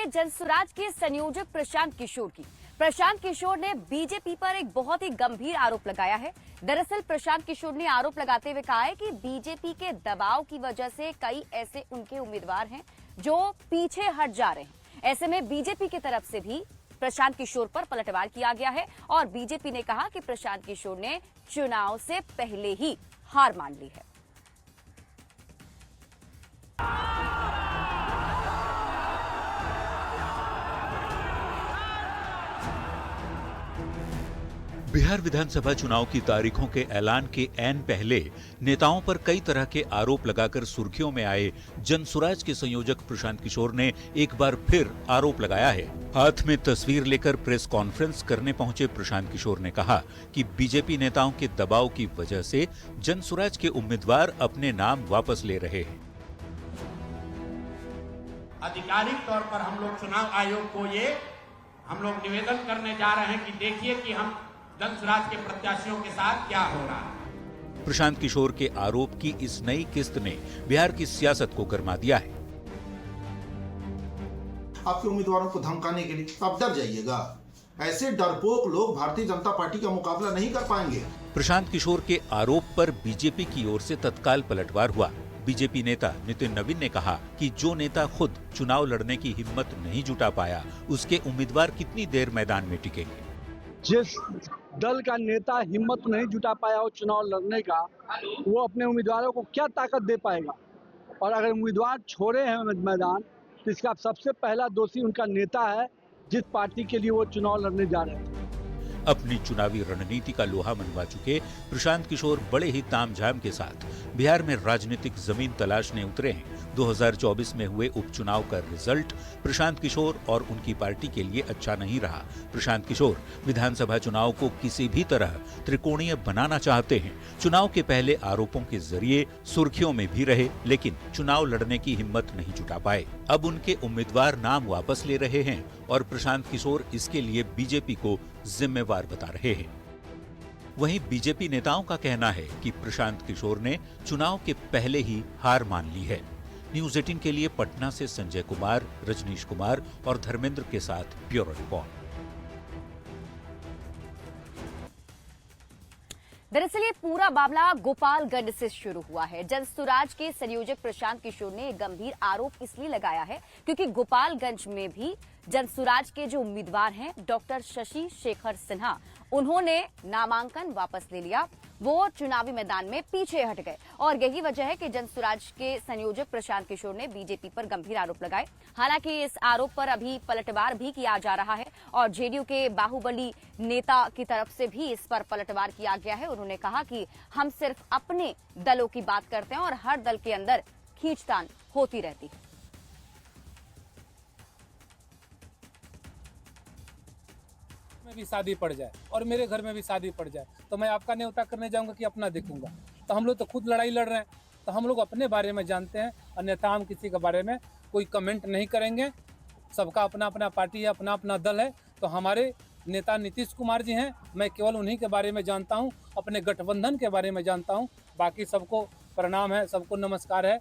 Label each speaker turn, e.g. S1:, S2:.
S1: बातें जनसुराज के संयोजक प्रशांत किशोर की। प्रशांत किशोर ने बीजेपी पर एक बहुत ही गंभीर आरोप लगाया है। दरअसल प्रशांत किशोर ने आरोप लगाते हुए कहा है कि बीजेपी के दबाव की वजह से कई ऐसे उनके उम्मीदवार हैं जो पीछे हट जा रहे हैं। ऐसे में बीजेपी की तरफ से भी प्रशांत किशोर पर पलटवार किया गया है और बीजेपी ने कहा कि प्रशांत किशोर ने चुनाव से पहले ही हार मान ली है।
S2: बिहार विधानसभा चुनाव की तारीखों के ऐलान के ऐन पहले नेताओं पर कई तरह के आरोप लगाकर सुर्खियों में आए जनसुराज के संयोजक प्रशांत किशोर ने एक बार फिर आरोप लगाया है। हाथ में तस्वीर लेकर प्रेस कॉन्फ्रेंस करने पहुंचे प्रशांत किशोर ने कहा कि बीजेपी नेताओं के दबाव की वजह से जनसुराज के उम्मीदवार अपने नाम वापस ले रहे हैं।
S3: आधिकारिक तौर पर हम लोग चुनाव आयोग को हम लोग निवेदन करने जा रहे हैं कि देखिए कि हम जनसुराज के प्रत्याशियों के साथ क्या हो रहा है।
S2: प्रशांत किशोर के आरोप की इस नई किस्त ने बिहार की सियासत को गरमा दिया है।
S4: आपके उम्मीदवारों को धमकाने के लिए आप डर जाइएगा। ऐसे डरपोक लोग भारतीय जनता पार्टी का मुकाबला नहीं कर पाएंगे।
S2: प्रशांत किशोर के आरोप पर बीजेपी की ओर से तत्काल पलटवार हुआ। बीजेपी नेता नितिन नवीन ने कहा कि जो नेता खुद चुनाव लड़ने की हिम्मत नहीं जुटा पाया, उसके उम्मीदवार कितनी देर मैदान में टिकेंगे।
S5: जिस दल का नेता हिम्मत नहीं जुटा पाया हो चुनाव लड़ने का, वो अपने उम्मीदवारों को क्या ताकत दे पाएगा। और अगर उम्मीदवार छोड़े हैं मैदान तो इसका सबसे पहला दोषी उनका नेता है, जिस पार्टी के लिए वो चुनाव लड़ने जा रहे हैं।
S2: अपनी चुनावी रणनीति का लोहा मनवा चुके प्रशांत किशोर बड़े ही तामझाम के साथ बिहार में राजनीतिक जमीन तलाशने उतरे हैं। 2024 में हुए उपचुनाव का रिजल्ट प्रशांत किशोर और उनकी पार्टी के लिए अच्छा नहीं रहा। प्रशांत किशोर विधानसभा चुनाव को किसी भी तरह त्रिकोणीय बनाना चाहते हैं। चुनाव के पहले आरोपों के जरिए सुर्खियों में भी रहे, लेकिन चुनाव लड़ने की हिम्मत नहीं जुटा पाए। अब उनके उम्मीदवार नाम वापस ले रहे हैं और प्रशांत किशोर इसके लिए बीजेपी को जिम्मेवार बता रहे हैं। वहीं बीजेपी नेताओं का कहना है कि प्रशांत किशोर ने चुनाव के पहले ही हार मान ली है। न्यूज़ 18 के लिए पटना से संजय कुमार, रजनीश कुमार और धर्मेंद्र के साथ ब्यूरो रिपोर्ट।
S1: दरअसल ये पूरा मामला गोपालगंज से शुरू हुआ है। जनसुराज के संयोजक प्रशांत किशोर ने एक गंभीर आरोप इसलिए लगाया है क्योंकि गोपालगंज में भी जनसुराज के जो उम्मीदवार हैं डॉक्टर शशि शेखर सिन्हा, उन्होंने नामांकन वापस ले लिया। वो चुनावी मैदान में पीछे हट गए और यही वजह है कि जनसुराज के संयोजक प्रशांत किशोर ने बीजेपी पर गंभीर आरोप लगाए। हालांकि इस आरोप पर अभी पलटवार भी किया जा रहा है और जेडीयू के बाहुबली नेता की तरफ से भी इस पर पलटवार किया गया है। उन्होंने कहा कि हम सिर्फ अपने दलों की बात करते हैं और हर दल के अंदर खींचतान होती रहती है।
S6: में भी शादी पड़ जाए और मेरे घर में भी शादी पड़ जाए तो मैं आपका न्योता करने जाऊंगा कि अपना देखूंगा। तो हम लोग तो खुद लड़ाई लड़ रहे हैं, तो हम लोग अपने बारे में जानते हैं। अन्यथा हम किसी के बारे में कोई कमेंट नहीं करेंगे। सबका अपना अपना पार्टी है, अपना अपना दल है। तो हमारे नेता नीतीश कुमार जी हैं, मैं केवल उन्हीं के बारे में जानता हूँ, अपने गठबंधन के बारे में जानता हूँ। बाकी सबको प्रणाम है, सबको नमस्कार है।